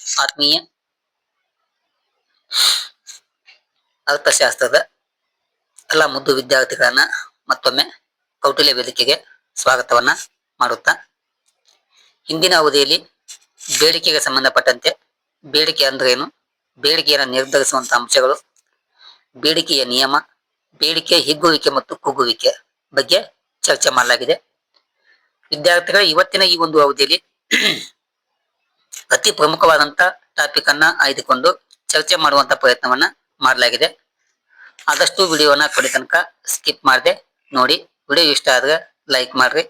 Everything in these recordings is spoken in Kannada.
ಆತ್ಮೀಯ ಅರ್ಥಶಾಸ್ತ್ರದ ಎಲ್ಲ ಮುದ್ದು ವಿದ್ಯಾರ್ಥಿಗಳನ್ನ ಮತ್ತೊಮ್ಮೆ ಕೌಟಿಲ್ಯ ವೇದಿಕೆಗೆ ಸ್ವಾಗತವನ್ನ ಮಾಡುತ್ತಾ, ಹಿಂದಿನ ಅವಧಿಯಲ್ಲಿ ಬೇಡಿಕೆಗೆ ಸಂಬಂಧಪಟ್ಟಂತೆ ಬೇಡಿಕೆ ಅಂದ್ರೆ ಏನು, ಬೇಡಿಕೆಯನ್ನು ನಿರ್ಧರಿಸುವಂತಹ ಅಂಶಗಳು, ಬೇಡಿಕೆಯ ನಿಯಮ, ಬೇಡಿಕೆ ಹಿಗ್ಗುವಿಕೆ ಮತ್ತು ಕುಗ್ಗುವಿಕೆ ಬಗ್ಗೆ ಚರ್ಚೆ ಮಾಡಲಾಗಿದೆ. ವಿದ್ಯಾರ್ಥಿಗಳ ಇವತ್ತಿನ ಈ ಒಂದು ಅವಧಿಯಲ್ಲಿ ಅತಿ ಪ್ರಮುಖವಾದಂತ ಟಾಪಿಕ್ ಅನ್ನ ಆಯ್ದುಕೊಂಡು ಚರ್ಚೆ ಮಾಡುವಂತ ಪ್ರಯತ್ನವನ್ನ ಮಾಡಲಾಗಿದೆ. ಆದಷ್ಟು ವಿಡಿಯೋನ ಕೊನೆ ತನಕ ಸ್ಕಿಪ್ ಮಾಡದೆ ನೋಡಿ. ವಿಡಿಯೋ ಇಷ್ಟ ಆದ್ರೆ ಲೈಕ್ ಮಾಡ್ರಿ.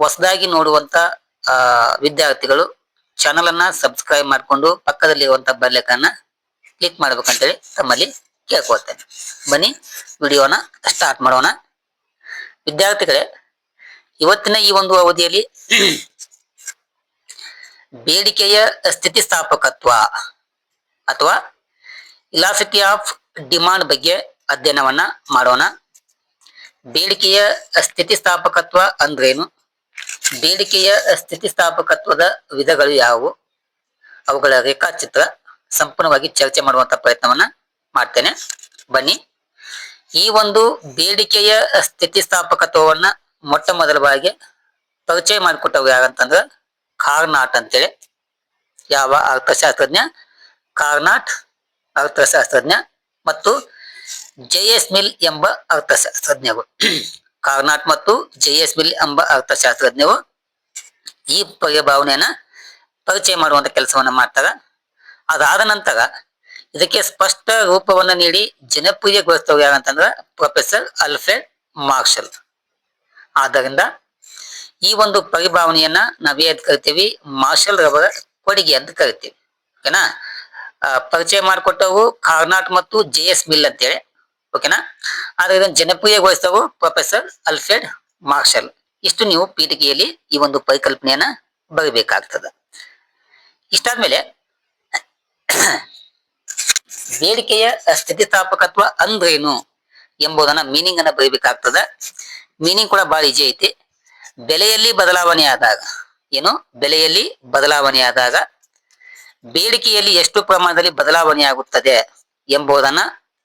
ಹೊಸದಾಗಿ ನೋಡುವಂತ ವಿದ್ಯಾರ್ಥಿಗಳು ಚಾನಲ್ ಅನ್ನ ಸಬ್ಸ್ಕ್ರೈಬ್ ಮಾಡಿಕೊಂಡು ಪಕ್ಕದಲ್ಲಿರುವಂತ ಬೆಲ್ ಐಕಾನ್ ಕ್ಲಿಕ್ ಮಾಡ್ಬೇಕಂತೇಳಿ ತಮ್ಮಲ್ಲಿ ಕೇಳ್ಕೊಳ್ತೇನೆ. ಬನ್ನಿ ವಿಡಿಯೋನ ಸ್ಟಾರ್ಟ್ ಮಾಡೋಣ. ವಿದ್ಯಾರ್ಥಿಗಳೇ, ಇವತ್ತಿನ ಈ ಒಂದು ಅವಧಿಯಲ್ಲಿ ಬೇಡಿಕೆಯ ಸ್ಥಿತಿಸ್ಥಾಪಕತ್ವ ಅಥವಾ ಇಲಾಸಿಟಿ ಆಫ್ ಡಿಮಾಂಡ್ ಬಗ್ಗೆ ಅಧ್ಯಯನವನ್ನ ಮಾಡೋಣ. ಬೇಡಿಕೆಯ ಸ್ಥಿತಿಸ್ಥಾಪಕತ್ವ ಅಂದ್ರೇನು, ಬೇಡಿಕೆಯ ಸ್ಥಿತಿಸ್ಥಾಪಕತ್ವದ ವಿಧಗಳು ಯಾವುವು, ಅವುಗಳ ರೇಖಾಚಿತ್ರ ಸಂಪೂರ್ಣವಾಗಿ ಚರ್ಚೆ ಮಾಡುವಂತ ಪ್ರಯತ್ನವನ್ನ ಮಾಡ್ತೇನೆ. ಬನ್ನಿ, ಈ ಒಂದು ಬೇಡಿಕೆಯ ಸ್ಥಿತಿಸ್ಥಾಪಕತ್ವವನ್ನ ಮೊಟ್ಟ ಮೊದಲವಾಗಿ ಪರಿಚಯ ಮಾಡಿಕೊಟ್ಟವು ಯಾರಂತಂದ್ರ ಕಾರ್ನಾಟ್ ಅಂತೇಳಿ. ಯಾವ ಅರ್ಥಶಾಸ್ತ್ರಜ್ಞ? ಕಾರ್ನಾಟ್ ಅರ್ಥಶಾಸ್ತ್ರಜ್ಞ ಮತ್ತು ಜೆ.ಎಸ್. ಮಿಲ್ ಎಂಬ ಅರ್ಥಶಾಸ್ತ್ರಜ್ಞರು. ಕಾರ್ನಾಟ್ ಮತ್ತು ಜೆ.ಎಸ್. ಮಿಲ್ ಎಂಬ ಅರ್ಥಶಾಸ್ತ್ರಜ್ಞರು ಈ ಪರಿಭಾವನೆಯನ್ನ ಪರಿಚಯ ಮಾಡುವಂತ ಕೆಲಸವನ್ನ ಮಾಡ್ತಾರ. ಅದಾದ ನಂತರ ಇದಕ್ಕೆ ಸ್ಪಷ್ಟ ರೂಪವನ್ನ ನೀಡಿ ಜನಪ್ರಿಯಗೊಳಿಸ್ತವ್ರು ಯಾರಂತಂದ್ರ ಪ್ರೊಫೆಸರ್ ಆಲ್ಫ್ರೆಡ್ ಮಾರ್ಷಲ್. ಆದ್ದರಿಂದ ಈ ಒಂದು ಪರಿಭಾವನೆಯನ್ನ ನಾವೇನ್ ಕರಿತೀವಿ, ಮಾರ್ಷಲ್ ರವರ ಕೊಡುಗೆ ಅಂತ ಕರಿತೀವಿ. ಓಕೆನಾ? ಪರಿಚಯ ಮಾಡಿಕೊಟ್ಟವು ಕಾರ್ನಾಟ್ ಮತ್ತು ಜೆ.ಎಸ್. ಮಿಲ್ ಅಂತೇಳಿ. ಓಕೆನಾ? ಆದ್ರೆ ಇದನ್ನು ಜನಪ್ರಿಯಗೊಳಿಸ್ತವು ಪ್ರೊಫೆಸರ್ ಆಲ್ಫ್ರೆಡ್ ಮಾರ್ಷಲ್. ಇಷ್ಟು ನೀವು ಪೀಠಿಕೆಯಲ್ಲಿ ಈ ಒಂದು ಪರಿಕಲ್ಪನೆಯನ್ನ ಬರಬೇಕಾಗ್ತದೆ. ಇಷ್ಟಾದ್ಮೇಲೆ ಬೇಡಿಕೆಯ ಸ್ಥಿತಿಸ್ಥಾಪಕತ್ವ ಅಂದ್ರೇನು ಎಂಬುದನ್ನ ಮೀನಿಂಗ್ ಅನ್ನ ಬರೀಬೇಕಾಗ್ತದ. ಮೀನಿಂಗ್ ಕೂಡ ಬಹಳ ಈಜಿ ಐತಿ. ಬೆಲೆಯಲ್ಲಿ ಬದಲಾವಣೆ ಆದಾಗ, ಏನು ಬೆಲೆಯಲ್ಲಿ ಬದಲಾವಣೆ ಆದಾಗ ಬೇಡಿಕೆಯಲ್ಲಿ ಎಷ್ಟು ಪ್ರಮಾಣದಲ್ಲಿ ಬದಲಾವಣೆ ಆಗುತ್ತದೆ ಎಂಬುದನ್ನ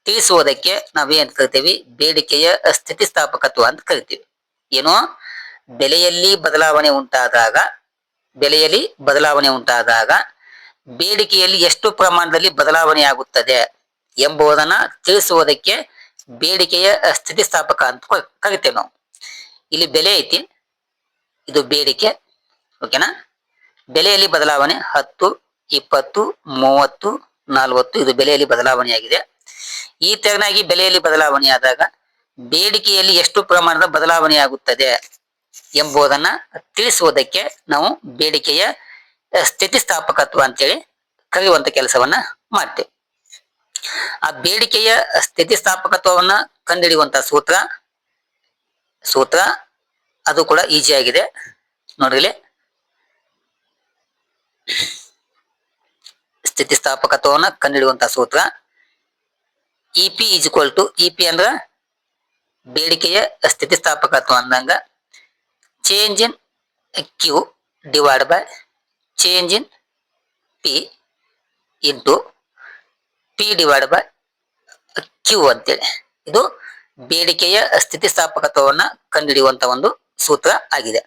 ತಿಳಿಸುವುದಕ್ಕೆ ನಾವೇನ್ ಕರಿತೀವಿ, ಬೇಡಿಕೆಯ ಸ್ಥಿತಿಸ್ಥಾಪಕತ್ವ ಅಂತ ಕರಿತೀವಿ. ಏನು ಬೆಲೆಯಲ್ಲಿ ಬದಲಾವಣೆ ಉಂಟಾದಾಗ, ಬೆಲೆಯಲ್ಲಿ ಬದಲಾವಣೆ ಉಂಟಾದಾಗ ಬೇಡಿಕೆಯಲ್ಲಿ ಎಷ್ಟು ಪ್ರಮಾಣದಲ್ಲಿ ಬದಲಾವಣೆ ಆಗುತ್ತದೆ ಎಂಬುದನ್ನ ತಿಳಿಸುವುದಕ್ಕೆ ಬೇಡಿಕೆಯ ಸ್ಥಿತಿಸ್ಥಾಪಕ ಅಂತ ಕರಿತೇವೆ ನಾವು. ಇಲ್ಲಿ ಬೆಲೆ ಐತಿ, ಇದು ಬೇಡಿಕೆ. ಓಕೆನಾ? ಬೆಲೆಯಲ್ಲಿ ಬದಲಾವಣೆ 10, 20, 30, 40 ಇದು ಬೆಲೆಯಲ್ಲಿ ಬದಲಾವಣೆ ಆಗಿದೆ. ಈ ತೆರನಾಗಿ ಬೆಲೆಯಲ್ಲಿ ಬದಲಾವಣೆ ಆದಾಗ ಬೇಡಿಕೆಯಲ್ಲಿ ಎಷ್ಟು ಪ್ರಮಾಣದ ಬದಲಾವಣೆ ಆಗುತ್ತದೆ ಎಂಬುದನ್ನ ತಿಳಿಸುವುದಕ್ಕೆ ನಾವು ಬೇಡಿಕೆಯ ಸ್ಥಿತಿಸ್ಥಾಪಕತ್ವ ಅಂತೇಳಿ ಕರೆಯುವಂತ ಕೆಲಸವನ್ನ ಮಾಡ್ತೇವೆ. ಆ ಬೇಡಿಕೆಯ ಸ್ಥಿತಿಸ್ಥಾಪಕತ್ವವನ್ನ ಕಂಡುಹಿಡಿಯುವಂತ ಸೂತ್ರ ಅದು ಕೂಡ ಈಜಿ ಆಗಿದೆ ನೋಡ್ರಿ. ಸ್ಥಿತಿಸ್ಥಾಪಕತ್ವವನ್ನ ಕಂಡುಹಿಡಿಯುವಂತ ಸೂತ್ರ ಇಪಿ ಇಪಿ ಅಂದ್ರ ಬೇಡಿಕೆಯ ಸ್ಥಿತಿಸ್ಥಾಪಕತ್ವ ಅಂದಂಗ change in Q divide by change in P into P divide by Q ಅಂತೇಳಿ. ಇದು ಬೇಡಿಕೆಯ ಸ್ಥಿತಿಸ್ಥಾಪಕತ್ವವನ್ನ ಕಂಡುಹಿಡಿಯುವಂತ ಒಂದು ಸೂತ್ರ ಆಗಿದೆ.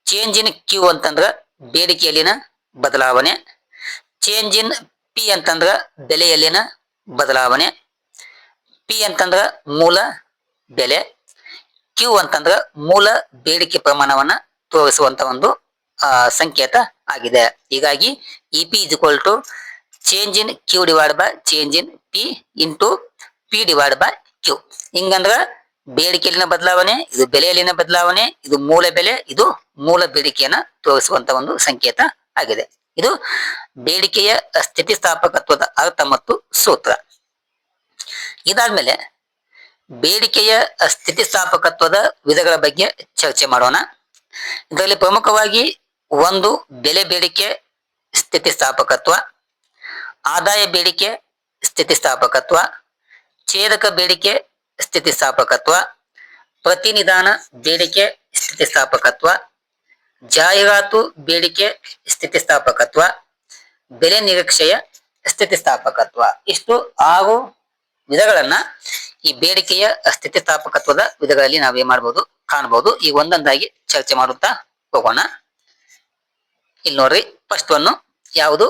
ಚೇಂಜ್ ಇನ್ ಕ್ಯೂ ಅಂತಂದ್ರ ಬೇಡಿಕೆಯಲ್ಲಿನ ಬದಲಾವಣೆ, ಚೇಂಜ್ ಇನ್ ಪಿ ಅಂತಂದ್ರ ಬೆಲೆಯಲ್ಲಿನ ಬದಲಾವಣೆ, ಪಿ ಅಂತಂದ್ರ ಮೂಲ ಬೆಲೆ, ಕ್ಯೂ ಅಂತಂದ್ರ ಮೂಲ ಬೇಡಿಕೆ ಪ್ರಮಾಣವನ್ನ ತೋರಿಸುವಂತ ಒಂದು ಸಂಕೇತ ಆಗಿದೆ. ಹೀಗಾಗಿ EP change in Q divide by change in P into P divide by Q. ಹಿಂಗಂದ್ರ ಬೇಡಿಕೆಯಲ್ಲಿನ ಬದಲಾವಣೆ, ಇದು ಬೆಲೆಯಲ್ಲಿನ ಬದಲಾವಣೆ, ಇದು ಮೂಲ ಬೆಲೆ, ಇದು ಮೂಲ ಬೇಡಿಕೆಯನ್ನ ತೋರಿಸುವಂತ ಒಂದು ಸಂಕೇತ ಆಗಿದೆ. ಇದು ಬೇಡಿಕೆಯ ಸ್ಥಿತಿಸ್ಥಾಪಕತ್ವದ ಅರ್ಥ ಮತ್ತು ಸೂತ್ರ. ಇದಾದ್ಮೇಲೆ ಬೇಡಿಕೆಯ ಸ್ಥಿತಿಸ್ಥಾಪಕತ್ವದ ವಿಧಗಳ ಬಗ್ಗೆ ಚರ್ಚೆ ಮಾಡೋಣ. ಇದರಲ್ಲಿ ಪ್ರಮುಖವಾಗಿ ಒಂದು ಬೆಲೆ ಬೇಡಿಕೆ ಸ್ಥಿತಿಸ್ಥಾಪಕತ್ವ, ಆದಾಯ ಬೇಡಿಕೆ ಸ್ಥಿತಿಸ್ಥಾಪಕತ್ವ, ಛೇದಕ ಬೇಡಿಕೆ ಸ್ಥಿತಿಸ್ಥಾಪಕತ್ವ, ಪ್ರತಿನಿಧಾನ ಬೇಡಿಕೆ ಸ್ಥಿತಿಸ್ಥಾಪಕತ್ವ, ಜಾಹೀರಾತು ಬೇಡಿಕೆ ಸ್ಥಿತಿಸ್ಥಾಪಕತ್ವ, ಬೆಲೆ ನಿರೀಕ್ಷೆಯ ಸ್ಥಿತಿಸ್ಥಾಪಕತ್ವ. ಇಷ್ಟು 6 ವಿಧಗಳನ್ನ ಈ ಬೇಡಿಕೆಯ ಸ್ಥಿತಿಸ್ಥಾಪಕತ್ವದ ವಿಧಗಳಲ್ಲಿ ನಾವೇನ್ ಮಾಡ್ಬೋದು ಕಾಣಬಹುದು. ಈ ಒಂದೊಂದಾಗಿ ಚರ್ಚೆ ಮಾಡುತ್ತಾ ಹೋಗೋಣ. ಇಲ್ಲಿ ನೋಡ್ರಿ, ಫಸ್ಟ್ ಒನ್ ಯಾವುದು?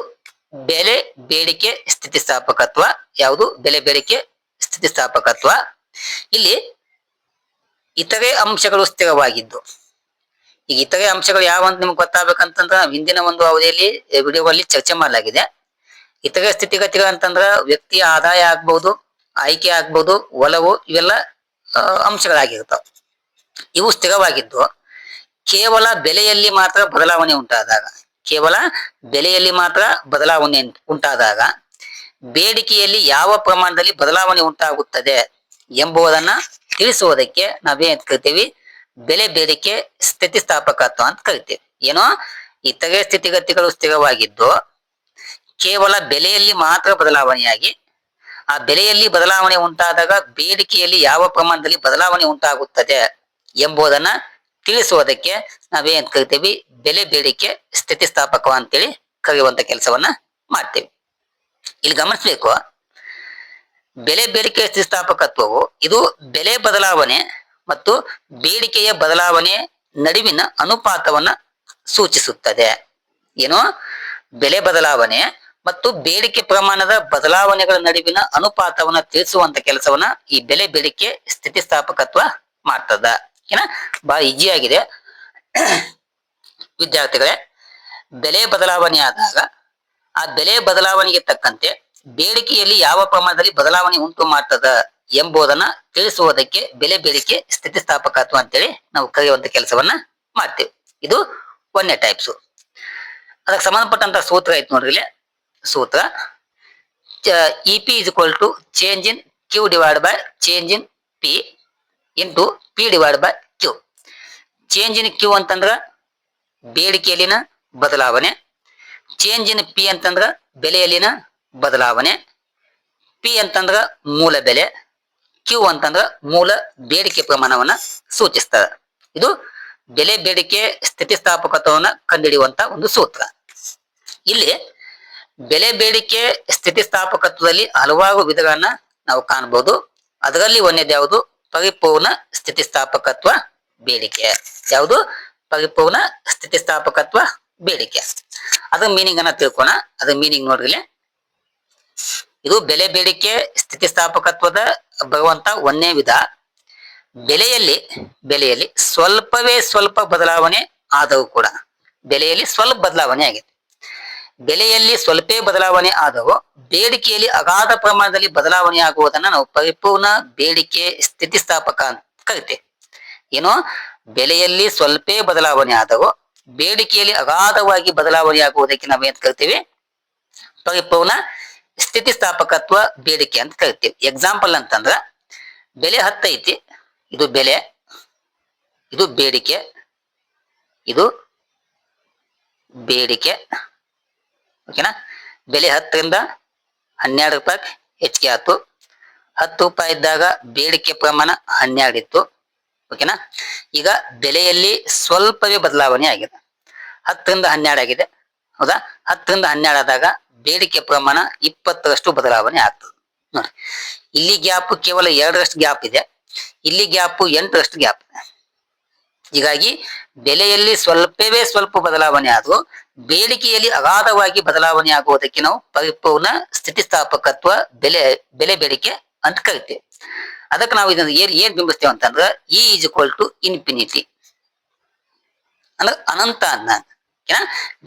ಬೆಲೆ ಬೇಡಿಕೆ ಸ್ಥಿತಿಸ್ಥಾಪಕತ್ವ. ಯಾವುದು? ಬೆಲೆ ಬೇಡಿಕೆ ಸ್ಥಿತಿಸ್ಥಾಪಕತ್ವ. ಇಲ್ಲಿ ಇತರೆ ಅಂಶಗಳು ಸ್ಥಿರವಾಗಿದ್ದು, ಈಗ ಇತರೆ ಅಂಶಗಳು ಯಾವಂತ ನಿಮ್ಗೆ ಗೊತ್ತಾಗಬೇಕಂತಂದ್ರ ಹಿಂದಿನ ಒಂದು ಅವಧಿಯಲ್ಲಿ ವಿಡಿಯೋದಲ್ಲಿ ಚರ್ಚೆ ಮಾಡಲಾಗಿದೆ. ಇತರೆ ಸ್ಥಿತಿಗತಿಗಳು ಅಂತಂದ್ರ ವ್ಯಕ್ತಿಯ ಆದಾಯ ಆಗ್ಬಹುದು, ಆಯ್ಕೆ ಆಗ್ಬಹುದು, ಒಲವು, ಇವೆಲ್ಲ ಅಂಶಗಳಾಗಿರ್ತಾವ. ಇವು ಸ್ಥಿರವಾಗಿದ್ದು ಕೇವಲ ಬೆಲೆಯಲ್ಲಿ ಮಾತ್ರ ಬದಲಾವಣೆ ಉಂಟಾದಾಗ, ಕೇವಲ ಬೆಲೆಯಲ್ಲಿ ಮಾತ್ರ ಬದಲಾವಣೆ ಉಂಟಾದಾಗ ಬೇಡಿಕೆಯಲ್ಲಿ ಯಾವ ಪ್ರಮಾಣದಲ್ಲಿ ಬದಲಾವಣೆ ಉಂಟಾಗುತ್ತದೆ ಎಂಬುದನ್ನ ತಿಳಿಸುವುದಕ್ಕೆ ನಾವೇನ್ ಕರಿತೀವಿ? ಬೆಲೆ ಬೇಡಿಕೆ ಸ್ಥಿತಿಸ್ಥಾಪಕತ್ವ ಅಂತ ಕರಿತೀವಿ. ಏನೋ ಇತರೆ ಸ್ಥಿತಿಗತಿಗಳು ಸ್ಥಿರವಾಗಿದ್ದು ಕೇವಲ ಬೆಲೆಯಲ್ಲಿ ಮಾತ್ರ ಬದಲಾವಣೆಯಾಗಿ ಆ ಬೆಲೆಯಲ್ಲಿ ಬದಲಾವಣೆ ಉಂಟಾದಾಗ ಬೇಡಿಕೆಯಲ್ಲಿ ಯಾವ ಪ್ರಮಾಣದಲ್ಲಿ ಬದಲಾವಣೆ ಉಂಟಾಗುತ್ತದೆ ಎಂಬುದನ್ನ ತಿಳಿಸುವುದಕ್ಕೆ ನಾವೇನ್ ಕರಿತೀವಿ? ಬೆಲೆ ಬೇಡಿಕೆ ಸ್ಥಿತಿಸ್ಥಾಪಕ ಅಂತೇಳಿ ಕರೆಯುವಂತ ಕೆಲಸವನ್ನ ಮಾಡ್ತೇವೆ. ಇಲ್ಲಿ ಗಮನಿಸಬೇಕು, ಬೆಲೆ ಬೇಡಿಕೆ ಸ್ಥಿತಿಸ್ಥಾಪಕತ್ವವು ಇದು ಬೆಲೆ ಬದಲಾವಣೆ ಮತ್ತು ಬೇಡಿಕೆಯ ಬದಲಾವಣೆ ನಡುವಿನ ಅನುಪಾತವನ್ನ ಸೂಚಿಸುತ್ತದೆ. ಏನು? ಬೆಲೆ ಬದಲಾವಣೆ ಮತ್ತು ಬೇಡಿಕೆ ಪ್ರಮಾಣದ ಬದಲಾವಣೆಗಳ ನಡುವಿನ ಅನುಪಾತವನ್ನ ತಿಳಿಸುವಂತ ಕೆಲಸವನ್ನ ಈ ಬೆಲೆ ಬೇಡಿಕೆ ಸ್ಥಿತಿಸ್ಥಾಪಕತ್ವ ಮಾಡ್ತದ. ಏನ ಬಹಳ ಈಜಿ ಆಗಿದೆ ವಿದ್ಯಾರ್ಥಿಗಳೇ. ಬೆಲೆ ಬದಲಾವಣೆ ಆದಾಗ ಆ ಬೆಲೆ ಬದಲಾವಣೆಗೆ ತಕ್ಕಂತೆ ಬೇಡಿಕೆಯಲ್ಲಿ ಯಾವ ಪ್ರಮಾಣದಲ್ಲಿ ಬದಲಾವಣೆ ಉಂಟು ಮಾಡ್ತದ ಎಂಬುದನ್ನ ತಿಳಿಸುವುದಕ್ಕೆ ಬೆಲೆ ಬೇಡಿಕೆ ಸ್ಥಿತಿಸ್ಥಾಪಕತ್ವ ಅಂತೇಳಿ ನಾವು ಕರೆಯುವಂತ ಕೆಲಸವನ್ನ ಮಾಡ್ತೇವೆ. ಇದು ಒಂದನೇ ಟೈಪ್ಸ್. ಅದಕ್ಕೆ ಸಂಬಂಧಪಟ್ಟಂತ ಸೂತ್ರ ಐತಿ ನೋಡ್ರಿ ಇಲ್ಲಿ. ಸೂತ್ರ EP is equal to change in Q divided by change in P into P divided by Q. Change in Q ಅಂತಂದ್ರ ಬೇಡಿಕೆಯಲ್ಲಿನ ಬದಲಾವಣೆ, ಚೇಂಜ್ ಇನ್ P ಅಂತಂದ್ರ ಬೆಲೆಯಲ್ಲಿನ ಬದಲಾವಣೆ, P ಅಂತಂದ್ರ ಮೂಲ ಬೆಲೆ, Q ಅಂತಂದ್ರ ಮೂಲ ಬೇಡಿಕೆ ಪ್ರಮಾಣವನ್ನ ಸೂಚಿಸ್ತದ. ಇದು ಬೆಲೆ ಬೇಡಿಕೆ ಸ್ಥಿತಿಸ್ಥಾಪಕತ್ವವನ್ನ ಕಂಡುಹಿಡಿಯುವಂತ ಒಂದು ಸೂತ್ರ. ಇಲ್ಲಿ ಬೆಲೆ ಬೇಡಿಕೆ ಸ್ಥಿತಿಸ್ಥಾಪಕತ್ವದಲ್ಲಿ ಹಲವಾರು ವಿಧಗಳನ್ನ ನಾವು ಕಾಣಬಹುದು. ಅದರಲ್ಲಿ ಒಂದೇದು ಯಾವುದು? ಪರಿಪೂರ್ಣ ಸ್ಥಿತಿಸ್ಥಾಪಕತ್ವ ಬೇಡಿಕೆ. ಯಾವುದು? ಪರಿಪೂರ್ಣ ಸ್ಥಿತಿಸ್ಥಾಪಕತ್ವ ಬೇಡಿಕೆ. ಅದ್ರ ಮೀನಿಂಗ್ ಅನ್ನ ತಿಳ್ಕೋಣ. ಅದ್ರ ಮೀನಿಂಗ್ ನೋಡ್ರಿ, ಇದು ಬೆಲೆ ಬೇಡಿಕೆ ಸ್ಥಿತಿಸ್ಥಾಪಕತ್ವದ ಬರುವಂತ ಒಂದನೇ ವಿಧ. ಬೆಲೆಯಲ್ಲಿ ಸ್ವಲ್ಪವೇ ಸ್ವಲ್ಪ ಬದಲಾವಣೆ ಆದವು ಕೂಡ, ಬೆಲೆಯಲ್ಲಿ ಸ್ವಲ್ಪ ಬದಲಾವಣೆ ಆಗಿದೆ. ಬೆಲೆಯಲ್ಲಿ ಸ್ವಲ್ಪ ಬದಲಾವಣೆ ಆದವು ಬೇಡಿಕೆಯಲ್ಲಿ ಅಗಾಧ ಪ್ರಮಾಣದಲ್ಲಿ ಬದಲಾವಣೆ ಆಗುವುದನ್ನ ನಾವು ಪರಿಪೂರ್ಣ ಬೇಡಿಕೆ ಸ್ಥಿತಿಸ್ಥಾಪಕ ಅಂತ ಕರಿತೇವೆ. ಏನೋ ಬೆಲೆಯಲ್ಲಿ ಸ್ವಲ್ಪ ಬದಲಾವಣೆ ಆದವು ಬೇಡಿಕೆಯಲ್ಲಿ ಅಗಾಧವಾಗಿ ಬದಲಾವಣೆ ಆಗುವುದಕ್ಕೆ ನಾವೇನ್ ಕರಿತೀವಿ? ಪರಿಪೂರ್ಣ ಸ್ಥಿತಿಸ್ಥಾಪಕತ್ವ ಬೇಡಿಕೆ ಅಂತ ಕರಿತೀವಿ. ಎಕ್ಸಾಂಪಲ್ ಅಂತಂದ್ರ ಬೆಲೆ 10 ಐತಿ, ಇದು ಬೆಲೆ, ಇದು ಬೇಡಿಕೆ, ಇದು ಬೇಡಿಕೆ. ಓಕೆನಾ? ಬೆಲೆ 10 ರಿಂದ 12 ರೂಪಾಯಿ ಹೆಚ್ಚಿಗೆ ಆಯ್ತು. 10 ರೂಪಾಯಿ ಇದ್ದಾಗ ಬೇಡಿಕೆ ಪ್ರಮಾಣ 12 ಇತ್ತು. ಓಕೆನಾ? ಈಗ ಬೆಲೆಯಲ್ಲಿ ಸ್ವಲ್ಪವೇ ಬದಲಾವಣೆ ಆಗಿದೆ, 10 ರಿಂದ 12 ಆಗಿದೆ. ಹೌದಾ? 10 ರಿಂದ 12 ಆದಾಗ ಬೇಡಿಕೆ ಪ್ರಮಾಣ 20ರಷ್ಟು ಬದಲಾವಣೆ ಆಗ್ತದೆ. ನೋಡಿ, ಇಲ್ಲಿ ಗ್ಯಾಪ್ ಕೇವಲ 2ರಷ್ಟು ಗ್ಯಾಪ್ ಇದೆ, ಇಲ್ಲಿ ಗ್ಯಾಪ್ 8ರಷ್ಟು ಗ್ಯಾಪ್ ಇದೆ. ಹೀಗಾಗಿ ಬೆಲೆಯಲ್ಲಿ ಸ್ವಲ್ಪವೇ ಸ್ವಲ್ಪ ಬದಲಾವಣೆ ಆದ್ರೂ ಬೇಡಿಕೆಯಲ್ಲಿ ಅಗಾಧವಾಗಿ ಬದಲಾವಣೆ ಆಗುವುದಕ್ಕೆ ನಾವು ಪರಿಪೂರ್ಣ ಸ್ಥಿತಿಸ್ಥಾಪಕತ್ವ ಬೆಲೆ ಬೇಡಿಕೆ ಅಂತ ಕರಿತೇವೆ. ಅದಕ್ಕೆ ನಾವು ಇದನ್ನ ಏನ್ ಬಿಂಬಿಸ್ತೇವೆ ಅಂತಂದ್ರ E is equal to infinity, ಅಂದ್ರೆ ಅನಂತ ಅನ್ನ.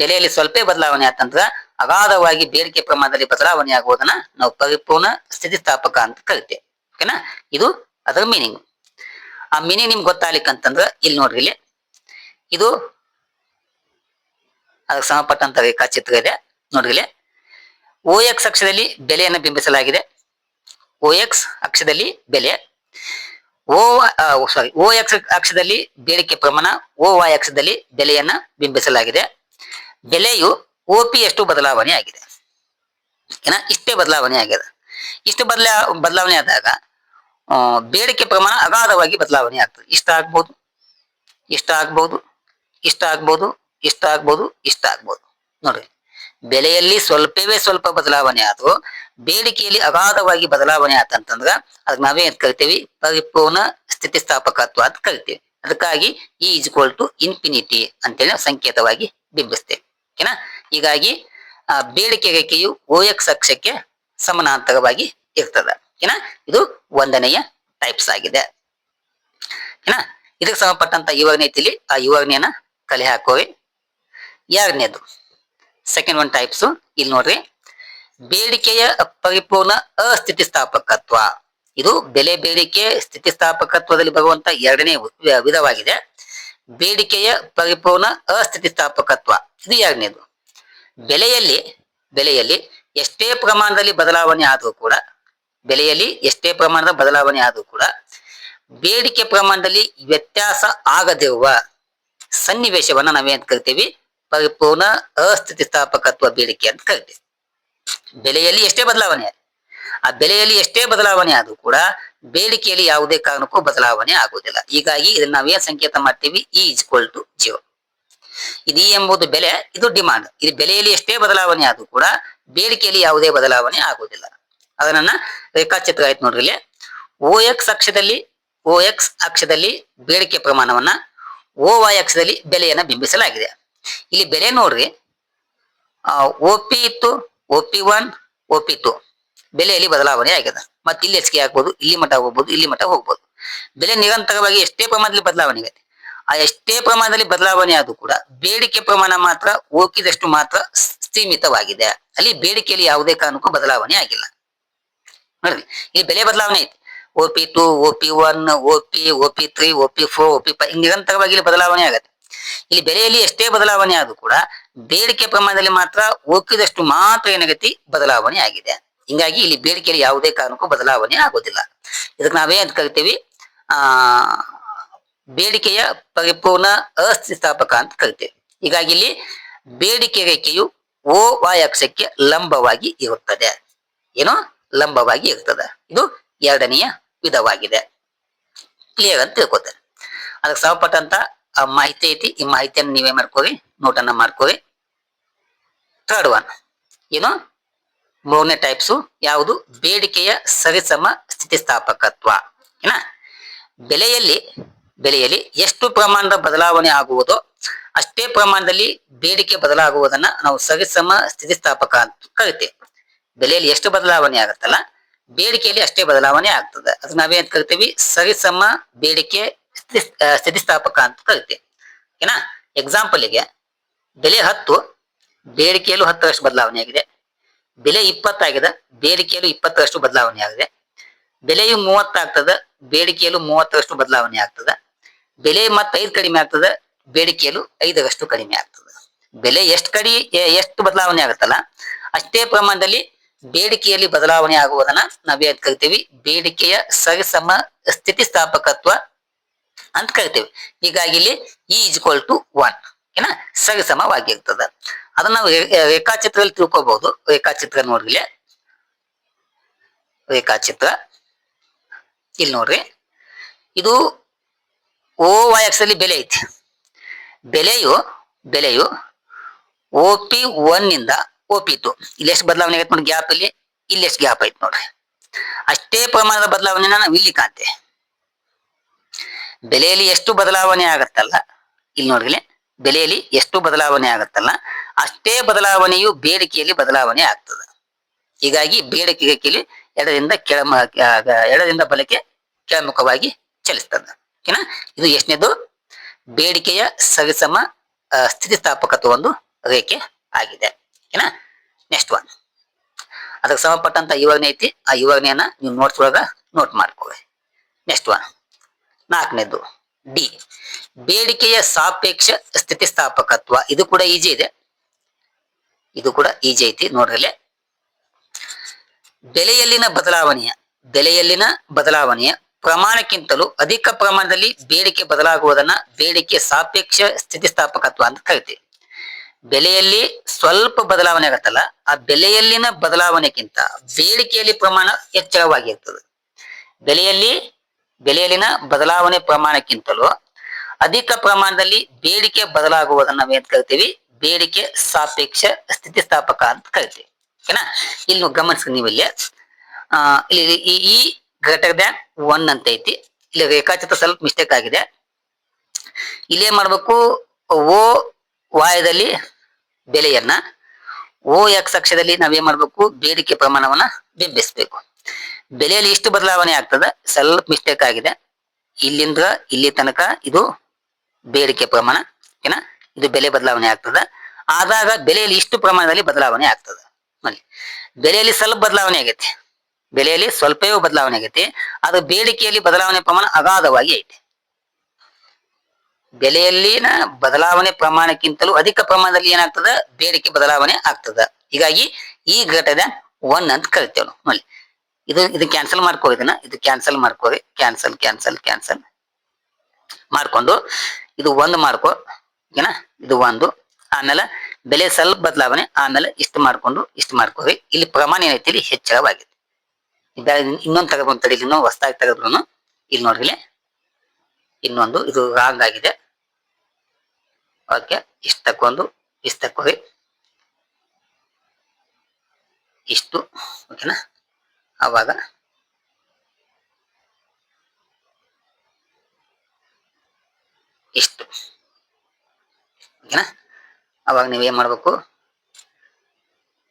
ಬೆಲೆಯಲ್ಲಿ ಸ್ವಲ್ಪ ಬದಲಾವಣೆ ಆತಂದ್ರ ಅಗಾಧವಾಗಿ ಬೇಡಿಕೆ ಪ್ರಮಾಣದಲ್ಲಿ ಬದಲಾವಣೆ ಆಗುವುದನ್ನ ನಾವು ಪರಿಪೂರ್ಣ ಸ್ಥಿತಿಸ್ಥಾಪಕ ಅಂತ ಕರಿತೇವೆ. ಓಕೆನಾ? ಇದು ಅದರ ಮೀನಿಂಗ್. ಆ ಮೀನಿಂಗ್ ನಿಮ್ಗೆ ಗೊತ್ತಾಗ್ಲಿಕ್ಕಂತಂದ್ರ ಇಲ್ಲಿ ನೋಡ್ರಿ, ಇಲ್ಲಿ ಇದು ಅದಕ್ಕೆ ಸಂಬಂಧಪಟ್ಟಂತ ರೇಖಾಚಿತ್ರ ಇದೆ ನೋಡ್ರಿ. OX ಅಕ್ಷದಲ್ಲಿ ಬೆಲೆಯನ್ನು ಬಿಂಬಿಸಲಾಗಿದೆ. OX ಅಕ್ಷದಲ್ಲಿ ಬೆಲೆ, OX ಅಕ್ಷದಲ್ಲಿ ಬೇಡಿಕೆ ಪ್ರಮಾಣ, OY ಅಕ್ಷದಲ್ಲಿ ಬೆಲೆಯನ್ನ ಬಿಂಬಿಸಲಾಗಿದೆ. ಬೆಲೆಯು OP ಎಷ್ಟು ಬದಲಾವಣೆ ಆಗಿದೆ. ಏನ ಇಷ್ಟೇ ಬದಲಾವಣೆ ಆಗಿದೆ. ಇಷ್ಟು ಬದಲಾವಣೆ ಆದಾಗ ಬೇಡಿಕೆ ಪ್ರಮಾಣ ಅಗಾಧವಾಗಿ ಬದಲಾವಣೆ ಆಗ್ತದೆ. ಇಷ್ಟ ಆಗ್ಬೋದು, ಇಷ್ಟ ಆಗ್ಬೋದು, ಇಷ್ಟ ಆಗ್ಬೋದು, ಇಷ್ಟ ಆಗ್ಬೋದು, ಇಷ್ಟ ಆಗ್ಬೋದು. ನೋಡ್ರಿ, ಬೆಲೆಯಲ್ಲಿ ಸ್ವಲ್ಪವೇ ಸ್ವಲ್ಪ ಬದಲಾವಣೆ ಆದ್ರೂ ಬೇಡಿಕೆಯಲ್ಲಿ ಅಗಾಧವಾಗಿ ಬದಲಾವಣೆ ಆತಂತಂದ್ರ ಅದಕ್ಕೆ ನಾವೇ ಅಂತ ಕರಿತೀವಿ ಪರಿಪೂರ್ಣ ಸ್ಥಿತಿಸ್ಥಾಪಕತ್ವ ಅಂತ ಕರಿತೀವಿ. ಅದಕ್ಕಾಗಿ E is equal to infinity ಅಂತೇಳಿ ನಾವು ಸಂಕೇತವಾಗಿ ಬಿಂಬಿಸ್ತೇವೆ. ಓಕೆನಾ. ಹೀಗಾಗಿ ಬೇಡಿಕೆ ರೇಖೆಯು OX ಅಕ್ಷಕ್ಕೆ ಸಮಾನಾಂತರವಾಗಿ ಇರ್ತದ. ಓಕೆನಾ. ಇದು ಒಂದನೆಯ ಟೈಪ್ಸ್ ಆಗಿದೆ. ಓಕೆನಾ. ಇದಕ್ಕೆ ಸಂಬಂಧಪಟ್ಟಂತ ವಿವರಣೆ ಐತಿಲಿ, ಆ ವಿವರಣೆಯನ್ನ ಕಲೆ ಹಾಕೋವಿ. ಎರಡನೇದು ಸೆಕೆಂಡ್ ಒನ್ ಟೈಪ್ಸ್ ಇಲ್ಲಿ ನೋಡ್ರಿ, ಬೇಡಿಕೆಯ ಪರಿಪೂರ್ಣ ಅಸ್ಥಿತಿಸ್ಥಾಪಕತ್ವ. ಇದು ಬೆಲೆ ಬೇಡಿಕೆ ಸ್ಥಿತಿಸ್ಥಾಪಕತ್ವದಲ್ಲಿ ಬರುವಂತ ಎರಡನೇ ವಿಧವಾಗಿದೆ. ಬೇಡಿಕೆಯ ಪರಿಪೂರ್ಣ ಅಸ್ಥಿತಿಸ್ಥಾಪಕತ್ವ ಇದು ಎರಡನೇದು. ಬೆಲೆಯಲ್ಲಿ ಎಷ್ಟೇ ಪ್ರಮಾಣದಲ್ಲಿ ಬದಲಾವಣೆ ಆದರೂ ಕೂಡ ಬೇಡಿಕೆ ಪ್ರಮಾಣದಲ್ಲಿ ವ್ಯತ್ಯಾಸ ಆಗದಿರುವ ಸನ್ನಿವೇಶವನ್ನ ನಾವೇನ್ ಕರಿತೀವಿ ಪರಿಪೂರ್ಣ ಅಸ್ಥಿತಿಸ್ಥಾಪಕತ್ವ ಬೇಡಿಕೆ ಅಂತ ಕರಿತೀವಿ. ಬೆಲೆಯಲ್ಲಿ ಎಷ್ಟೇ ಬದಲಾವಣೆ ಆದ್ರೂ ಕೂಡ ಬೇಡಿಕೆಯಲ್ಲಿ ಯಾವುದೇ ಕಾರಣಕ್ಕೂ ಬದಲಾವಣೆ ಆಗುವುದಿಲ್ಲ. ಹೀಗಾಗಿ ಇದನ್ನ ನಾವೇನ್ ಸಂಕೇತ ಮಾಡ್ತೀವಿ ಇ ಇಸ್ ಈಕ್ವಲ್ ಟು 0. ಇದು ಇ ಎಂಬುದು ಬೆಲೆ, ಇದು ಡಿಮಾಂಡ್. ಇದು ಬೆಲೆಯಲ್ಲಿ ಎಷ್ಟೇ ಬದಲಾವಣೆ ಆದ್ರೂ ಕೂಡ ಬೇಡಿಕೆಯಲ್ಲಿ ಯಾವುದೇ ಬದಲಾವಣೆ ಆಗುವುದಿಲ್ಲ. ಅದನ್ನ ರೇಖಾಚಿತ್ರ ಆಯ್ತು ನೋಡ್ರಿ. ಇಲ್ಲಿ OX ಅಕ್ಷದಲ್ಲಿ ಬೇಡಿಕೆ ಪ್ರಮಾಣವನ್ನ, OY ಅಕ್ಷದಲ್ಲಿ ಬೆಲೆಯನ್ನ ಬಿಂಬಿಸಲಾಗಿದೆ. ಇಲ್ಲಿ ಬೆಲೆ ನೋಡ್ರಿ, OP ಇತ್ತು, OP1 OP2 ಬೆಲೆಯಲ್ಲಿ ಬದಲಾವಣೆ ಆಗಿದೆ. ಮತ್ತೆ ಇಲ್ಲಿ ಹೆಚ್ಚಿಗೆ ಆಗ್ಬೋದು, ಇಲ್ಲಿ ಮಟ್ಟ ಹೋಗ್ಬೋದು, ಇಲ್ಲಿ ಮಟ್ಟ ಹೋಗ್ಬೋದು. ಬೆಲೆ ನಿರಂತರವಾಗಿ ಎಷ್ಟೇ ಪ್ರಮಾಣದಲ್ಲಿ ಬದಲಾವಣೆ ಆಗಿದೆ. ಆ ಎಷ್ಟೇ ಪ್ರಮಾಣದಲ್ಲಿ ಬದಲಾವಣೆ ಆದ್ರೂ ಕೂಡ ಬೇಡಿಕೆ ಪ್ರಮಾಣ ಮಾತ್ರ ಓಕಿದಷ್ಟು ಮಾತ್ರ ಸೀಮಿತವಾಗಿದೆ. ಅಲ್ಲಿ ಬೇಡಿಕೆಯಲ್ಲಿ ಯಾವುದೇ ಕಾರಣಕ್ಕೂ ಬದಲಾವಣೆ ಆಗಿಲ್ಲ. ನೋಡ್ರಿ, ಇಲ್ಲಿ ಬೆಲೆ ಬದಲಾವಣೆ ಐತಿ. OP2 OP1 OP3 OP4 OP5 ನಿರಂತರವಾಗಿ ಇಲ್ಲಿ ಬದಲಾವಣೆ ಆಗುತ್ತೆ. ಇಲ್ಲಿ ಬೆಲೆಯಲ್ಲಿ ಎಷ್ಟೇ ಬದಲಾವಣೆ ಆದ್ರೂ ಕೂಡ ಬೇಡಿಕೆ ಪ್ರಮಾಣದಲ್ಲಿ ಮಾತ್ರ ಓಕಿದಷ್ಟು ಮಾತ್ರ ಏನಾಗತಿ ಬದಲಾವಣೆ ಆಗಿದೆ. ಹಿಂಗಾಗಿ ಇಲ್ಲಿ ಬೇಡಿಕೆಯಲ್ಲಿ ಯಾವುದೇ ಕಾರಣಕ್ಕೂ ಬದಲಾವಣೆ ಆಗೋದಿಲ್ಲ. ಇದಕ್ಕೆ ನಾವೇ ಅಂತ ಕರಿತೀವಿ ಬೇಡಿಕೆಯ ಪರಿಪೂರ್ಣ ಅಸ್ಥಿತಿಸ್ಥಾಪಕ ಅಂತ ಕರಿತೀವಿ. ಹೀಗಾಗಿ ಇಲ್ಲಿ ಬೇಡಿಕೆ ರೇಖೆಯು OY ಅಕ್ಷಕ್ಕೆ ಲಂಬವಾಗಿ ಇರುತ್ತದೆ. ಲಂಬವಾಗಿ ಇರ್ತದೆ. ಇದು ಎರಡನೆಯ ವಿಧವಾಗಿದೆ. ಕ್ಲಿಯರ್ ಅಂತ ತಿಳ್ಕೊತಾರೆ. ಅದಕ್ಕೆ ಸಂಬಂಧಪಟ್ಟಂತ ಮಾಹಿತಿ ಐತಿ. ಈ ಮಾಹಿತಿಯನ್ನು ನೀವೇ ಮಾಡ್ಕೋರಿ, ನೋಟನ್ನ ಮಾಡ್ಕೋರಿ. ಥರ್ಡ್ ಒನ್ ಮೂರನೇ ಟೈಪ್ಸು ಯಾವುದು? ಬೇಡಿಕೆಯ ಸರಿಸಮ ಸ್ಥಿತಿಸ್ಥಾಪಕತ್ವ. ಬೆಲೆಯಲ್ಲಿ ಎಷ್ಟು ಪ್ರಮಾಣದ ಬದಲಾವಣೆ ಆಗುವುದೋ ಅಷ್ಟೇ ಪ್ರಮಾಣದಲ್ಲಿ ಬೇಡಿಕೆ ಬದಲಾಗುವುದನ್ನ ನಾವು ಸರಿಸಮ ಸ್ಥಿತಿಸ್ಥಾಪಕ ಅಂತ ಕರಿತೇವೆ. ಬೆಲೆಯಲ್ಲಿ ಎಷ್ಟು ಬದಲಾವಣೆ ಆಗುತ್ತಲ್ಲ ಬೇಡಿಕೆಯಲ್ಲಿ ಅಷ್ಟೇ ಬದಲಾವಣೆ ಆಗ್ತದೆ. ಅದು ನಾವೇ ಅಂತ ಕರಿತೀವಿ ಸರಿಸಮ ಬೇಡಿಕೆ ಸ್ಥಿತಿಸ್ಥಾಪಕ ಅಂತ ಕರಿತೇವೆ. ಓಕೆನಾ. ಎಕ್ಸಾಂಪಲ್ಗೆ ಬೆಲೆ 10, ಬೇಡಿಕೆಯಲ್ಲೂ 10ರಷ್ಟು ಬದಲಾವಣೆ ಆಗಿದೆ. ಬೆಲೆ 20 ಆಗಿದೆ, ಬೇಡಿಕೆಯಲ್ಲೂ 20ರಷ್ಟು ಬದಲಾವಣೆ ಆಗಿದೆ. ಬೆಲೆಯು 30 ಆಗ್ತದೆ, ಬೇಡಿಕೆಯಲ್ಲೂ 30ರಷ್ಟು ಬದಲಾವಣೆ ಆಗ್ತದೆ. ಬೆಲೆ ಮತ್ತೆ 5 ಕಡಿಮೆ ಆಗ್ತದೆ, ಬೇಡಿಕೆಯಲ್ಲೂ 5ರಷ್ಟು ಕಡಿಮೆ ಆಗ್ತದೆ. ಬೆಲೆ ಎಷ್ಟು ಬದಲಾವಣೆ ಆಗುತ್ತಲ್ಲ ಅಷ್ಟೇ ಪ್ರಮಾಣದಲ್ಲಿ ಬೇಡಿಕೆಯಲ್ಲಿ ಬದಲಾವಣೆ ಆಗುವುದನ್ನ ನಾವೇ ಅಂತ ಕರಿತೀವಿ ಬೇಡಿಕೆಯ ಸರಿಸಮ ಸ್ಥಿತಿಸ್ಥಾಪಕತ್ವ ಅಂತ ಕರಿತೀವಿ. ಹೀಗಾಗಿ ಇಲ್ಲಿ ಇ ಇಸ್ ಈಕ್ವಲ್ ಟು 1 ಏನ ಸರಿಸಮವಾಗಿರ್ತದ. ಅದನ್ನ ನಾವು ರೇಖಾಚಿತ್ರದಲ್ಲಿ ತಿಳ್ಕೋಬಹುದು. ರೇಖಾಚಿತ್ರ ನೋಡ್ರಿ, ರೇಖಾಚಿತ್ರ ಇಲ್ಲಿ ನೋಡ್ರಿ. ಇದು OY ಅಕ್ಷದಲ್ಲಿ ಬೆಲೆ ಐತಿ. ಬೆಲೆಯು OP1 ನಿಂದ OP2 ಇಲ್ಲಿ ಎಷ್ಟು ಬದಲಾವಣೆ ಆಗೈತೆ ನೋಡಿ, ಗ್ಯಾಪ್ ಇಲ್ಲಿ ಎಷ್ಟು ಗ್ಯಾಪ್ ಐತಿ ನೋಡ್ರಿ. ಅಷ್ಟೇ ಪ್ರಮಾಣದ ಬದಲಾವಣೆನ ನಾವು ಇಲ್ಲಿ ಕಾಣ್ತೇವೆ. ಬೆಲೆಯಲ್ಲಿ ಎಷ್ಟು ಬದಲಾವಣೆ ಆಗತ್ತಲ್ಲ ಇಲ್ಲಿ ನೋಡ್ರಿ, ಬೆಲೆಯಲ್ಲಿ ಎಷ್ಟು ಬದಲಾವಣೆ ಆಗತ್ತಲ್ಲ ಅಷ್ಟೇ ಬದಲಾವಣೆಯು ಬೇಡಿಕೆಯಲ್ಲಿ ಬದಲಾವಣೆ ಆಗ್ತದೆ. ಹೀಗಾಗಿ ಬೇಡಿಕೆ ರೇಖೆಯಲ್ಲಿ ಎಡದಿಂದ ಬಲಕ್ಕೆ ಕೆಳಮುಖವಾಗಿ ಚಲಿಸ್ತದೆ. ಓಕೆನಾ. ಇದು ಎಷ್ಟನೇದು? ಬೇಡಿಕೆಯ ಸರಿಸಮ ಸ್ಥಿತಿಸ್ಥಾಪಕತ್ವ ಒಂದು ರೇಖೆ ಆಗಿದೆ. ಓಕೆನಾ. ನೆಕ್ಸ್ಟ್ ಒನ್ ಅದಕ್ಕೆ ಸಂಬಂಧಪಟ್ಟಂತ ವಿವರಣೆ ಐತಿ. ಆ ವಿವರಣೆಯನ್ನ ನೀವು ನೋಟ್ಸ್ ಒಳಗ ನೋಟ್ ಮಾಡ್ಕೊಳ್ಳಿ. ನೆಕ್ಸ್ಟ್ ಒನ್ 4ನೇದು ಡಿ, ಬೇಡಿಕೆಯ ಸಾಪೇಕ್ಷ ಸ್ಥಿತಿಸ್ಥಾಪಕತ್ವ. ಇದು ಕೂಡ ಈಜಿ ಇದೆ, ಐತಿ ನೋಡ್ರಲ್ಲೇ. ಬೆಲೆಯಲ್ಲಿನ ಬದಲಾವಣೆಯ ಪ್ರಮಾಣಕ್ಕಿಂತಲೂ ಅಧಿಕ ಪ್ರಮಾಣದಲ್ಲಿ ಬೇಡಿಕೆ ಬದಲಾಗುವುದನ್ನ ಬೇಡಿಕೆ ಸಾಪೇಕ್ಷ ಸ್ಥಿತಿಸ್ಥಾಪಕತ್ವ ಅಂತ ಕರಿತೀವಿ. ಬೆಲೆಯಲ್ಲಿ ಸ್ವಲ್ಪ ಬದಲಾವಣೆ ಆಗತ್ತಲ್ಲ ಆ ಬೆಲೆಯಲ್ಲಿನ ಬದಲಾವಣೆಗಿಂತ ಬೇಡಿಕೆಯಲ್ಲಿ ಪ್ರಮಾಣ ಹೆಚ್ಚಳವಾಗಿರ್ತದೆ. ಬೆಲೆಯಲ್ಲಿನ ಬದಲಾವಣೆ ಪ್ರಮಾಣಕ್ಕಿಂತಲೂ ಅಧಿಕ ಪ್ರಮಾಣದಲ್ಲಿ ಬೇಡಿಕೆ ಬದಲಾಗುವುದನ್ನ ನಾವೇನ್ ಕರಿತೀವಿ ಬೇಡಿಕೆ ಸಾಪೇಕ್ಷ ಸ್ಥಿತಿಸ್ಥಾಪಕ ಅಂತ ಕರಿತೀವಿ. ಓಕೆನಾ? ಇಲ್ಲಿ ಗಮನಿಸಿ ನೀವು ಇಲ್ಲಿ ಇಲ್ಲಿ ಈ ಗ್ರೇಟರ್ ದ್ಯಾನ್ 1 ಅಂತ ಐತಿ. ಇಲ್ಲಿ ರೇಖಾಚಿತ್ರ ಸ್ವಲ್ಪ ಮಿಸ್ಟೇಕ್ ಆಗಿದೆ. ಇಲ್ಲಿ ಏನ್ ಮಾಡ್ಬೇಕು, ಓ ವಾಯದಲ್ಲಿ ಬೆಲೆಯನ್ನ, ಓ ಎಕ್ಸ್ ಅಕ್ಷದಲ್ಲಿ ನಾವೇನ್ ಮಾಡ್ಬೇಕು, ಬೇಡಿಕೆ ಪ್ರಮಾಣವನ್ನ ಬಿಂಬಿಸ್ಬೇಕು. ಬೆಲೆಯಲ್ಲಿ ಇಷ್ಟು ಬದಲಾವಣೆ ಆಗ್ತದೆ, ಸ್ವಲ್ಪ ಮಿಸ್ಟೇಕ್ ಆಗಿದೆ. ಇಲ್ಲಿಂದ ಇಲ್ಲಿ ತನಕ ಇದು ಬೇಡಿಕೆ ಪ್ರಮಾಣ, ಓಕೆನಾ? ಇದು ಬೆಲೆ ಬದಲಾವಣೆ ಆಗ್ತದ. ಆದಾಗ ಬೆಲೆಯಲ್ಲಿ ಇಷ್ಟು ಪ್ರಮಾಣದಲ್ಲಿ ಬದಲಾವಣೆ ಆಗ್ತದೆ. ನೋಡಿ, ಬೆಲೆಯಲ್ಲಿ ಸ್ವಲ್ಪ ಬದಲಾವಣೆ ಆಗೈತಿ, ಬೆಲೆಯಲ್ಲಿ ಸ್ವಲ್ಪವೇ ಬದಲಾವಣೆ ಆಗೈತಿ. ಅದು ಬೇಡಿಕೆಯಲ್ಲಿ ಬದಲಾವಣೆ ಪ್ರಮಾಣ ಅಗಾಧವಾಗಿ ಐತಿ. ಬೆಲೆಯಲ್ಲಿನ ಬದಲಾವಣೆ ಪ್ರಮಾಣಕ್ಕಿಂತಲೂ ಅಧಿಕ ಪ್ರಮಾಣದಲ್ಲಿ ಏನಾಗ್ತದ, ಬೇಡಿಕೆ ಬದಲಾವಣೆ ಆಗ್ತದ. ಹೀಗಾಗಿ ಈ ಗ್ರೇಟರ್ ದ್ಯಾನ್ 1 ಅಂತ ಕರಿತೇವೆ ನಾವು. ನೋಡಿ, ಇದು ಕ್ಯಾನ್ಸಲ್ ಮಾಡ್ಕೋ, ಇದು ಕ್ಯಾನ್ಸಲ್ ಮಾಡ್ಕೋರಿ, ಕ್ಯಾನ್ಸಲ್ ಕ್ಯಾನ್ಸಲ್ ಕ್ಯಾನ್ಸಲ್ ಮಾಡ್ಕೊಂಡು ಇದು 1 ಮಾಡ್ಕೋ, ಓಕೆನಾ? ಇದು 1. ಆಮೇಲೆ ಬೆಲೆ ಸ್ವಲ್ಪ ಬದಲಾವಣೆ, ಆಮೇಲೆ ಇಷ್ಟು ಮಾಡ್ಕೊಂಡು ಇಷ್ಟು ಮಾಡ್ಕೋರಿ. ಇಲ್ಲಿ ಪ್ರಮಾಣ ಏನೈತಿ, ಇಲ್ಲಿ ಹೆಚ್ಚಳವಾಗಿದೆ. ಇನ್ನೊಂದು ತಗೊಂಡ್ ತಡಿ, ಇನ್ನೂ ಹೊಸದಾಗಿ ತೆಗೆದ್ರು. ಇಲ್ಲಿ ನೋಡ್ರಿ, ಇನ್ನೊಂದು ಇದು ರಾಂಗ್ ಆಗಿದೆ. ಓಕೆ, ಇಷ್ಟು ತಕೊಂಡು ಇಷ್ಟು ತಕೋರಿ, ಇಷ್ಟು, ಓಕೆನಾ? ಅವಾಗ ಇಷ್ಟು, ಓಕೆನಾ? ಅವಾಗ ನೀವೇನ್ ಮಾಡ್ಬೇಕು,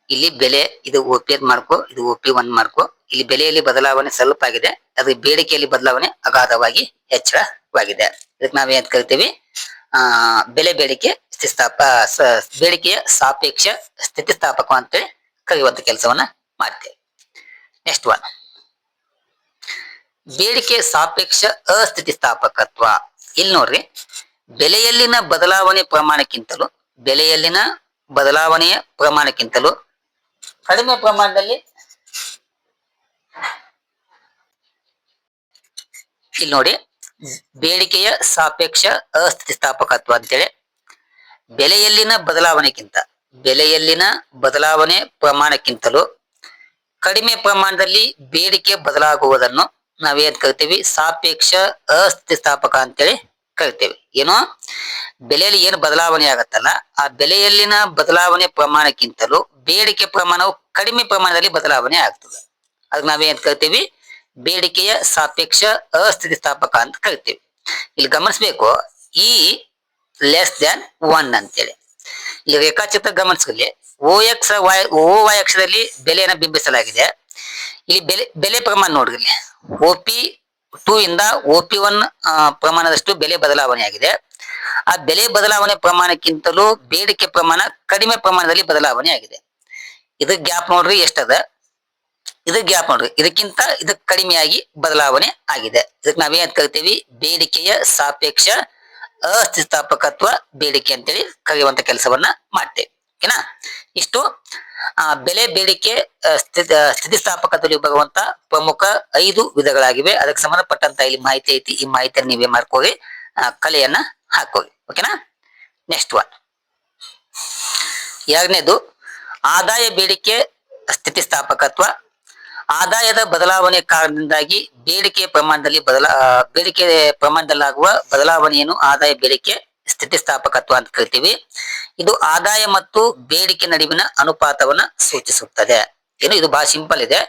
ಇಲ್ಲಿ ಬೆಲೆ ಇದು OP ಮಾಡ್ಕೋ, ಇದು OP1 ಮಾಡ್ಕೋ. ಇಲ್ಲಿ ಬೆಲೆಯಲ್ಲಿ ಬದಲಾವಣೆ ಸ್ವಲ್ಪ ಆಗಿದೆ, ಅದು ಬೇಡಿಕೆಯಲ್ಲಿ ಬದಲಾವಣೆ ಅಗಾಧವಾಗಿ ಹೆಚ್ಚಳವಾಗಿದೆ. ಇದಕ್ಕೆ ನಾವೇನ್ ಕರಿತೀವಿ, ಬೆಲೆ ಬೇಡಿಕೆ ಬೇಡಿಕೆಯ ಸಾಪೇಕ್ಷ ಸ್ಥಿತಿಸ್ಥಾಪಕ ಅಂತೇಳಿ ಕರೆಯುವಂತ ಕೆಲಸವನ್ನ ಮಾಡ್ತೇವೆ. ನೆಕ್ಸ್ಟ್ 1, ಬೇಡಿಕೆ ಸಾಪೇಕ್ಷ ಅಸ್ಥಿತಿಸ್ಥಾಪಕತ್ವ. ಇಲ್ಲಿ ನೋಡ್ರಿ, ಬೆಲೆಯಲ್ಲಿನ ಬದಲಾವಣೆ ಪ್ರಮಾಣಕ್ಕಿಂತಲೂ ಬೆಲೆಯಲ್ಲಿನ ಬದಲಾವಣೆಯ ಪ್ರಮಾಣಕ್ಕಿಂತಲೂ ಕಡಿಮೆ ಪ್ರಮಾಣದಲ್ಲಿ, ಇಲ್ಲಿ ನೋಡಿ, ಬೇಡಿಕೆಯ ಸಾಪೇಕ್ಷ ಅಸ್ಥಿತಿಸ್ಥಾಪಕತ್ವ ಅಂತೇಳಿ ಬೆಲೆಯಲ್ಲಿನ ಬದಲಾವಣೆ ಪ್ರಮಾಣಕ್ಕಿಂತಲೂ ಕಡಿಮೆ ಪ್ರಮಾಣದಲ್ಲಿ ಬೇಡಿಕೆ ಬದಲಾಗುವುದನ್ನು ನಾವೇನ್ ಕರಿತೀವಿ, ಸಾಪೇಕ್ಷ ಅಸ್ಥಿತಿಸ್ಥಾಪಕ ಅಂತೇಳಿ ಕರಿತೇವೆ. ಏನೋ ಬೆಲೆಯಲ್ಲಿ ಏನು ಬದಲಾವಣೆ ಆಗತ್ತಲ್ಲ, ಆ ಬೆಲೆಯಲ್ಲಿನ ಬದಲಾವಣೆ ಪ್ರಮಾಣಕ್ಕಿಂತಲೂ ಬೇಡಿಕೆ ಪ್ರಮಾಣವು ಕಡಿಮೆ ಪ್ರಮಾಣದಲ್ಲಿ ಬದಲಾವಣೆ ಆಗ್ತದೆ. ಅದಕ್ಕೆ ನಾವೇನ್ ಕರಿತೀವಿ, ಬೇಡಿಕೆಯ ಸಾಪೇಕ್ಷ ಅಸ್ಥಿತಿಸ್ಥಾಪಕ ಅಂತ ಕರಿತೀವಿ. ಇಲ್ಲಿ ಗಮನಿಸ್ಬೇಕು, ಈ <1 ಅಂತೇಳಿ ಇಲ್ಲಿ ರೇಖಾಚಿತ್ರ ಗಮನಿಸಲಿ. OY ಅಕ್ಷದಲ್ಲಿ ಬೆಲೆಯನ್ನು ಬಿಂಬಿಸಲಾಗಿದೆ. ಇಲ್ಲಿ ಬೆಲೆ ಪ್ರಮಾಣ ನೋಡ್ರಿ, OP2 ಇಂದ OP1 ಪ್ರಮಾಣದಷ್ಟು ಬೆಲೆ ಬದಲಾವಣೆ ಆಗಿದೆ. ಆ ಬೆಲೆ ಬದಲಾವಣೆ ಪ್ರಮಾಣಕ್ಕಿಂತಲೂ ಬೇಡಿಕೆ ಪ್ರಮಾಣ ಕಡಿಮೆ ಪ್ರಮಾಣದಲ್ಲಿ ಬದಲಾವಣೆ ಆಗಿದೆ. ಇದು ಗ್ಯಾಪ್ ನೋಡ್ರಿ ಎಷ್ಟದ, ಇದು ಗ್ಯಾಪ್ ನೋಡ್ರಿ, ಇದಕ್ಕಿಂತ ಇದಕ್ಕೆ ಕಡಿಮೆಯಾಗಿ ಬದಲಾವಣೆ ಆಗಿದೆ. ಇದಕ್ಕೆ ನಾವೇನ್ ಕರಿತೀವಿ, ಬೇಡಿಕೆಯ ಸಾಪೇಕ್ಷ ಅಸ್ಥಿತಿಸ್ಥಾಪಕತ್ವ ಬೇಡಿಕೆ ಅಂತೇಳಿ ಕರೆಯುವಂತ ಕೆಲಸವನ್ನ ಮಾಡ್ತೇವೆ. ಓಕೆನಾ? ಇಷ್ಟು ಬೆಲೆ ಬೇಡಿಕೆ ಸ್ಥಿತಿಸ್ಥಾಪಕದಲ್ಲಿ ಬರುವಂತ ಪ್ರಮುಖ 5 ವಿಧಗಳಾಗಿವೆ. ಅದಕ್ಕೆ ಸಂಬಂಧಪಟ್ಟಂತ ಇಲ್ಲಿ ಮಾಹಿತಿ ಐತಿ. ಈ ಮಾಹಿತಿಯನ್ನು ನೀವೇ ಮಾಡ್ಕೊಳ್ಳಿ, ಕಲೆಯನ್ನ ಹಾಕೊಳ್ಳಿ. ಓಕೆನಾ? ನೆಕ್ಸ್ಟ್ 1, ಎರಡನೇದು ಆದಾಯ ಬೇಡಿಕೆ ಸ್ಥಿತಿಸ್ಥಾಪಕತ್ವ. ಆದಾಯದ ಬದಲಾವಣೆ ಕಾರಣದಿಂದಾಗಿ ಬೇಡಿಕೆ ಪ್ರಮಾಣದಲ್ಲಾಗುವ ಬದಲಾವಣೆಯನ್ನು ಆದಾಯ ಬೇಡಿಕೆ ಸ್ಥಿತಿಸ್ಥಾಪಕತ್ವ ಅಂತ ಕರಿತೀವಿ. ಇದು ಆದಾಯ ಮತ್ತು ಬೇಡಿಕೆ ನಡುವಿನ ಅನುಪಾತವನ್ನ ಸೂಚಿಸುತ್ತದೆ. ಇದು ಬಹಳ ಸಿಂಪಲ್ ಇದೆ.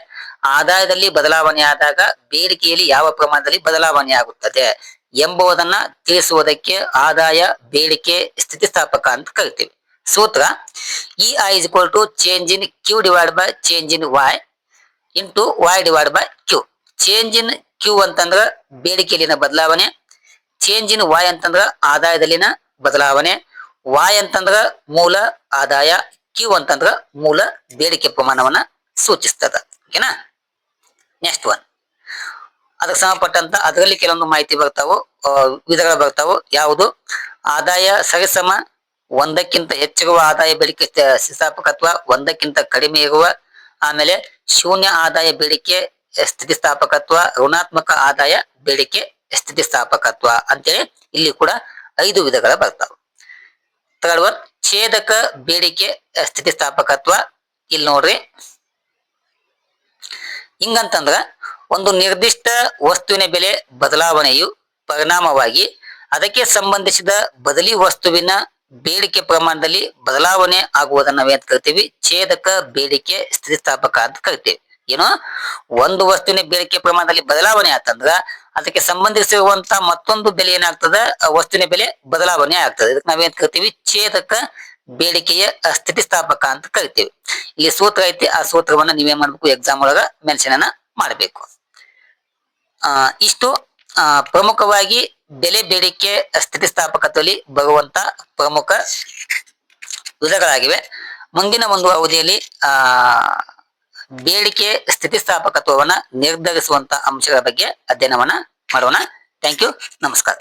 ಆದಾಯದಲ್ಲಿ ಬದಲಾವಣೆ ಆದಾಗ ಬೇಡಿಕೆಯಲ್ಲಿ ಯಾವ ಪ್ರಮಾಣದಲ್ಲಿ ಬದಲಾವಣೆ ಆಗುತ್ತದೆ ಎಂಬುದನ್ನ ತಿಳಿಸುವುದಕ್ಕೆ ಆದಾಯ ಬೇಡಿಕೆ ಸ್ಥಿತಿಸ್ಥಾಪಕ ಅಂತ ಕರಿತೀವಿ. ಸೂತ್ರ EI = change in Q divided by change in Y into Y divided by Q. Change in Q ಅಂತಂದ್ರ ಬೇಡಿಕೆಯಲ್ಲಿನ ಬದಲಾವಣೆ, ಚೇಂಜ್ ಇನ್ Y ಅಂತಂದ್ರ ಆದಾಯದಲ್ಲಿನ ಬದಲಾವಣೆ, Y ಅಂತಂದ್ರ ಮೂಲ ಆದಾಯ, Q ಅಂತಂದ್ರ ಮೂಲ ಬೇಡಿಕೆ ಪ್ರಮಾಣವನ್ನ ಸೂಚಿಸ್ತದ. ಓಕೆನಾ? ನೆಕ್ಸ್ಟ್ 1, ಅದಕ್ಕೆ ಸಂಬಂಧಪಟ್ಟಂತ ಅದರಲ್ಲಿ ಕೆಲವೊಂದು ಮಾಹಿತಿ ಬರ್ತಾವು, ವಿಧಗಳು ಬರ್ತಾವು. ಯಾವುದು? ಆದಾಯ ಸರಿಸಮ 1ಕ್ಕಿಂತ ಹೆಚ್ಚಿರುವ ಆದಾಯ ಬೇಡಿಕೆ ಸ್ಥಿತಿಸ್ಥಾಪಕತ್ವ, 1ಕ್ಕಿಂತ ಕಡಿಮೆ ಇರುವ, ಆಮೇಲೆ ಶೂನ್ಯ ಆದಾಯ ಬೇಡಿಕೆ ಸ್ಥಿತಿಸ್ಥಾಪಕತ್ವ, ಋಣಾತ್ಮಕ ಆದಾಯ ಬೇಡಿಕೆ ಸ್ಥಿತಿಸ್ಥಾಪಕತ್ವ ಅಂತೇಳಿ ಇಲ್ಲಿ ಕೂಡ 5 ವಿಧಗಳ ಬರ್ತಾವ. ಥರ್ಡ್ 1, ಛೇದಕ ಬೇಡಿಕೆ ಸ್ಥಿತಿಸ್ಥಾಪಕತ್ವ. ಇಲ್ಲಿ ನೋಡ್ರಿ, ಹಿಂಗಂತಂದ್ರ ಒಂದು ನಿರ್ದಿಷ್ಟ ವಸ್ತುವಿನ ಬೆಲೆ ಬದಲಾವಣೆಯು ಪರಿಣಾಮವಾಗಿ ಅದಕ್ಕೆ ಸಂಬಂಧಿಸಿದ ಬದಲಿ ವಸ್ತುವಿನ ಬೇಡಿಕೆ ಪ್ರಮಾಣದಲ್ಲಿ ಬದಲಾವಣೆ ಆಗುವುದನ್ನ ನಾವೇನ್ ಕರಿತೀವಿ, ಛೇದಕ ಬೇಡಿಕೆ ಸ್ಥಿತಿಸ್ಥಾಪಕ ಅಂತ ಕರಿತೀವಿ. ಏನು, ಒಂದು ವಸ್ತುವಿನ ಬೇಡಿಕೆ ಪ್ರಮಾಣದಲ್ಲಿ ಬದಲಾವಣೆ ಆತಂದ್ರ ಅದಕ್ಕೆ ಸಂಬಂಧಿಸಿರುವಂತ ಮತ್ತೊಂದು ಬೆಲೆ ಏನಾಗ್ತದ, ಆ ವಸ್ತುವಿನ ಬೆಲೆ ಬದಲಾವಣೆ ಆಗ್ತದೆ. ಇದಕ್ಕೆ ನಾವೇನ್ ಕರಿತೀವಿ, ಛೇದಕ ಬೇಡಿಕೆಯ ಸ್ಥಿತಿಸ್ಥಾಪಕ ಅಂತ ಕರಿತೀವಿ. ಇಲ್ಲಿ ಸೂತ್ರ ಐತಿ, ಆ ಸೂತ್ರವನ್ನ ನೀವೇನ್ ಮಾಡ್ಬೇಕು, ಎಕ್ಸಾಮ್ ಒಳಗ ಮೆನ್ಷನ್ ಅನ್ನ ಮಾಡಬೇಕು. ಇಷ್ಟು ಪ್ರಮುಖವಾಗಿ ಬೆಲೆ ಬೇಡಿಕೆ ಸ್ಥಿತಿಸ್ಥಾಪಕತ್ವದಲ್ಲಿ ಬರುವಂತ ಪ್ರಮುಖ ವಿಧಗಳಾಗಿವೆ. ಮುಂದಿನ ಒಂದು ಅವಧಿಯಲ್ಲಿ ಬೇಡಿಕೆ ಸ್ಥಿತಿಸ್ಥಾಪಕತ್ವವನ್ನ ನಿರ್ಧರಿಸುವಂತ ಅಂಶಗಳ ಬಗ್ಗೆ ಅಧ್ಯಯನವನ್ನ ಮಾಡೋಣ. ಥ್ಯಾಂಕ್ ಯು, ನಮಸ್ಕಾರ.